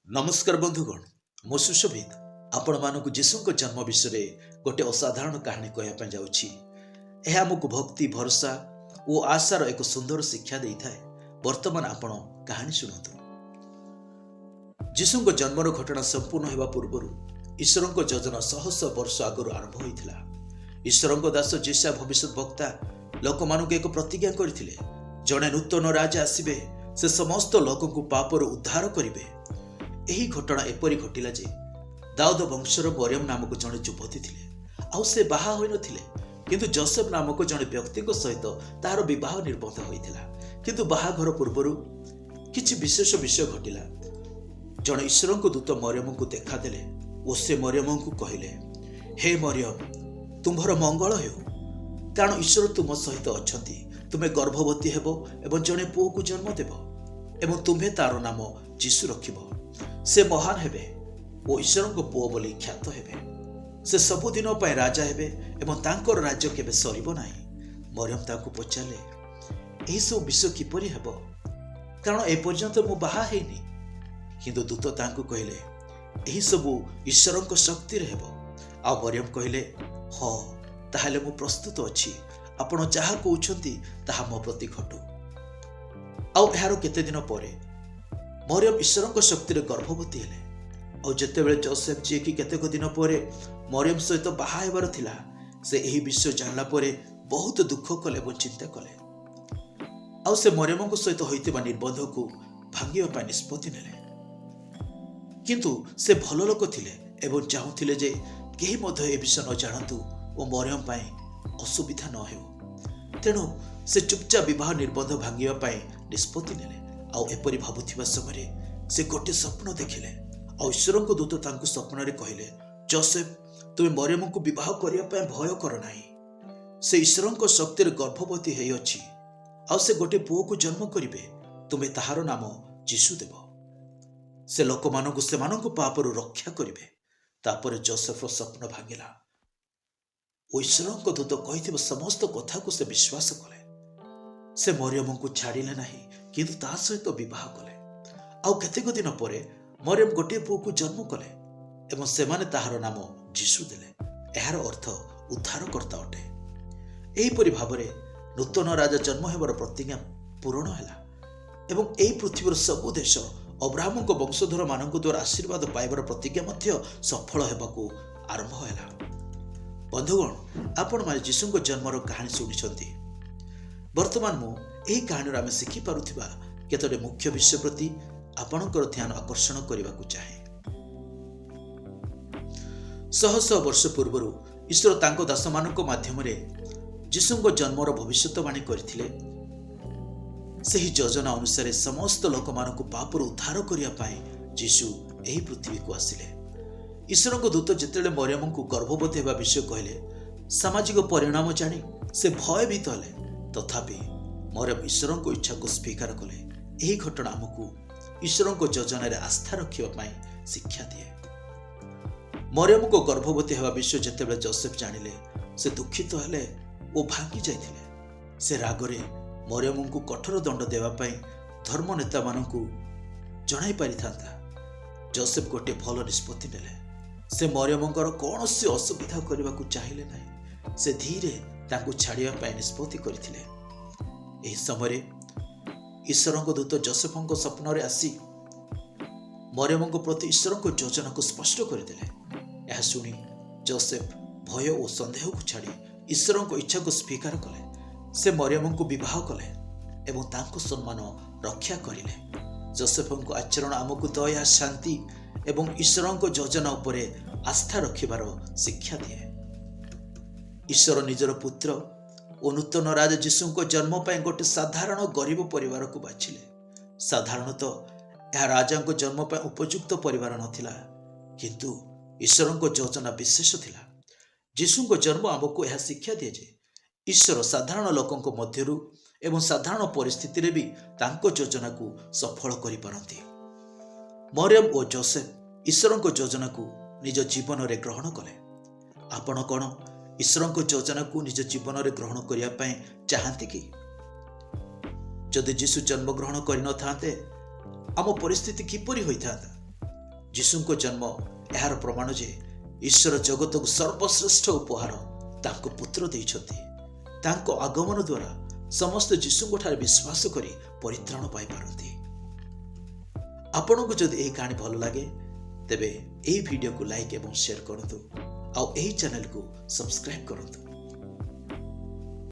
नमस्कार बंधुगण मु सुशोभित आपण मानक जीशुक जन्म विषय गोटे असाधारण कहानी कहवाई जाऊँगी। यह आमको भक्ति भरोसा और आशार एक सुंदर शिक्षा दे था। वर्तमान आपण कहानी शुणु। जीशुक जन्मर घटना संपूर्ण होगा पूर्व ईश्वर योजना शह शह वर्ष आगु आरंभ होता। ईश्वर दास जीशा भविष्य वक्ता लोक मानक एक प्रतिज्ञा करते जड़े नूतन राजा आसबे से समस्त लोक को पापर उद्धार करेंगे। यही घटना एपरी घटिला जे दाऊद वंशर मरियम नामक जड़े युवती थे आउ से बाहा होई नथिले, किंतु जोसेफ नामक जड़े व्यक्ति सहित तार विवाह निर्बंध होइथिला। किंतु बाहाघर पूर्व किछि विशेष विषय घटिला। जड़े ईश्वर को दूत मरियम को देखादेले और से मरियम को कहले, हे मरियम तुम्हार मंगल हो, कारण ईश्वर तुम सहित अछंती। तुम्हें गर्भवती हेबो एवं जड़े पुओ को जन्म देव एवं तुम्हें तार नाम जीशु रखिबो। से महान हेबे ओ ईश्वर को पुओ बोली ख्यात हेबे। से सबुदिन पर राजा हेबे एवं तांकर राज्य केबे सरिबो नाही। मरियम ताको पचारे, एही सब विषय किपरि हेबो, कारण ए पर्यंत मु बाहा हेनी। किंतु दूत तांको कहले, एही सब ईश्वर शक्ति रे हेबो। आ मरियम कहले, हाँ ताहले मु प्रस्तुत अछि, आपण जहा कहउछंती ताहा मो प्रति घटू। आउ एहारो केते दिन परे मरियम ईश्वर शक्ति रे गर्भवती हेले। और जेतेबेले जोसेफ जी की केतेक दिन पर मरियम सहित बाहा हेबार थिला, से एही विषय जानला परे बहुत दुख कले और चिंता कले। आउ से मरियम को सहित होइतिबा निर्बंध को भांगिबा पय निष्पत्ति नेले। किंतु से भल लोक थिले एवं चाहूथिले जे केही मध्य ए विषय न जानतु और मरियम पय असुविधा न हेउ। तेणु से चुपचाप विवाह निर्बंध भांगिबा पय निष्पत्ति नेले। आउ एपरि भाबुथिबा समय से गोटे स्वप्न देखिले। आउ ईश्वर को दूत तांको स्वप्न रे कहले, जोसेफ तुम मरियम को विवाह करिया पय भय कर नाही। से ईश्वर शक्ति रे गर्भवती हेइ अछि। आउ से गोटे पुओ को जन्म करिवे, तुम्हें ताहार नाम जीशु देव। से लोक मानकु सेमानकु पापरु रक्षा करिवे। तापर जोसेफ स्वप्न भांगिला। ईश्वर को दूत कहिथिबा समस्त कथा को से विश्वास कले। से मरियम को छाड़िले नाही, किंतु ता सहित विवाह कले। आउ केतेक दिन परे मरियम गोटे पुओ को जन्म कले एवं सेमाने ताहार नाम जीशु देले। एहार अर्थ उद्धारकर्ता अटे। एहीपरि भावरे नूतन राजा जन्म हेबार प्रतिज्ञा पूर्ण हैला एवं एही पृथ्वीर सबु देश अब्राहम को वंशधर मानक द्वारा आशीर्वाद पाइबार प्रतिज्ञा मध्य सफल हेबाकू आरंभ हैला। बंधुगण आपण माने जीशुଙ୍କ जन्मर कहानी शुणिछंती। वर्तमान मु एही कहानी आमे शिखि पारुथिबा केतोटे मुख्य विषय प्रति आपणकर ध्यान आकर्षण करने को चाहे। शह शह वर्ष पूर्व ईश्वर तांको दास मानक माध्यम जीशुଙ୍କ जन्मर भविष्यवाणी करथिले। सही योजना अनुसार समस्त लोक मानक पापर उद्धार करिया पाए जीशु एही पृथ्वी को आसिले। ईश्वर को दूत जेतेले मरियम को गर्भवती हेबा विषय कहले, सामाजिक परिणाम जानी से भयभीत हेले। तथापि मरियम ईश्वर को इच्छा को स्वीकार कले। यही घटना आमको ईश्वर को योजना रे आस्था रखिबा पय शिक्षा दिए। मरियम को गर्भवती हेबा विषय जेतेबेले जोसेफ जानिले, से दुखित हेले और भांगी जाइथिले। से रागरे मरियम को कठोर दंड देवा पय धर्म नेता मानकु जणाई पारिथांता। जोसेफ गोटे भल निष्पत्ति नेले। से मरियमंकर कौनसी असुविधा करने को चाहिए नहीं। से धीरे तांको छाड़िया पय निष्पत्ति करथिले। एही समय ईश्वर को दूत जोसेफଙ୍କ स्वप्न रे आसी मरियम को प्रति ईश्वर को योजना को स्पष्ट करदेले। यह सुनी जोसेफ भय और संदेह को छाड़ी ईश्वर को इच्छा को स्वीकार कले। से मरियम को विवाह कले एवं तांको सम्मान रक्षा करिले। जोसेफଙ୍କ आचरण आमको दया शांति एवं ईश्वर को योजना उपरे आस्था रखिबार शिक्षा दिए। ईश्वर निजर पुत्र और नूतन राजा जीशुଙ୍କ जन्म पर गोटे साधारण गरीब परिवार को बाछिले। साधारणतः यह राजा को जन्म पर उपयुक्त परिवार नथिला, किंतु ईश्वर को योजना विशेष थिला। जीशुଙ୍କ जन्म आमको यह शिक्षा दिए जे ईश्वर साधारण लोकंक मध्यरु एवं साधारण परिस्थिति रे भी तांको योजना को सफल करि पारंती। मरियम और जोसेफ ईश्वर को योजना को निज जीवन रे ग्रहण कले। आपण कोन ईश्वर को योजना को निज जीवन रे ग्रहण करिया पय चाहंती कि? जदि जीशु जन्म ग्रहण करि न थाते आम परिस्थिति किपरि होइथाता? ଯୀଶୁଙ୍କ ଜନ୍ମ ଏହାର ପ୍ରମାଣ ଯେ ଈଶ୍ୱର ଜଗତକୁ ସର୍ବଶ୍ରେଷ୍ଠ ଉପହାର ତାଙ୍କ ପୁତ୍ର ଦେଇଛନ୍ତି। ତାଙ୍କ ଆଗମନ ଦ୍ୱାରା ସମସ୍ତେ ଯୀଶୁଙ୍କଠାରେ ବିଶ୍ୱାସ କରି ପରିତ୍ରାଣ ପାଇପାରନ୍ତି। ଆପଣଙ୍କୁ ଯଦି ଏହି କାହାଣୀ ଭଲ ଲାଗେ ତେବେ ଏହି ଭିଡ଼ିଓକୁ ଲାଇକ୍ ଏବଂ ସେୟାର କରନ୍ତୁ ଆଉ ଏହି ଚ୍ୟାନେଲକୁ ସବସ୍କ୍ରାଇବ୍ କରନ୍ତୁ।